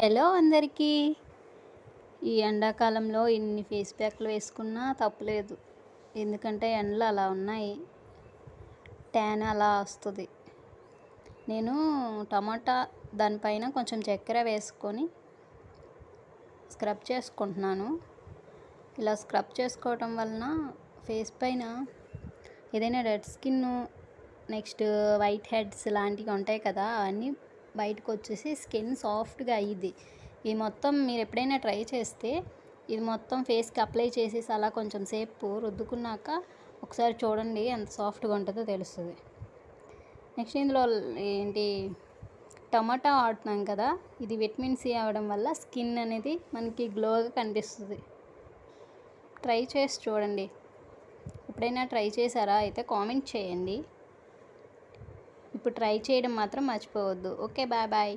Hello అందరికీ. ఈ ఎండాకాలంలో ఇన్ని ఫేస్ ప్యాక్లు వేసుకున్నా తప్పులేదు. ఎందుకంటే ఎండలు అలా ఉన్నాయి, ట్యాన్ అలా వస్తుంది. నేను టమాటా దానిపైన కొంచెం చక్కెర వేసుకొని స్క్రబ్ చేసుకుంటున్నాను. ఇలా స్క్రబ్ చేసుకోవటం వలన ఫేస్ పైన ఏదైనా dead skin, next white heads లాంటివి ఉంటాయి కదా, అవన్నీ బయటకు వచ్చేసి స్కిన్ సాఫ్ట్గా అయ్యిద్ది. ఇది మొత్తం మీరు ఎప్పుడైనా ట్రై చేస్తే ఇది మొత్తం ఫేస్కి అప్లై చేసేసి అలా కొంచెం సేపు రుద్దుకున్నాక ఒకసారి చూడండి ఎంత సాఫ్ట్గా ఉంటుందో తెలుస్తుంది. నెక్స్ట్ ఇందులో టమాటా వాడుతున్నాం కదా, ఇది విటమిన్ సి అవ్వడం వల్ల స్కిన్ అనేది మనకి గ్లోగా కనిపిస్తుంది. ట్రై చేసి చూడండి. ఎప్పుడైనా ట్రై చేశారా అయితే కామెంట్ చేయండి. ఇప్పుడు ట్రై చేయడం మాత్రం మర్చిపోవద్దు. Okay, bye bye.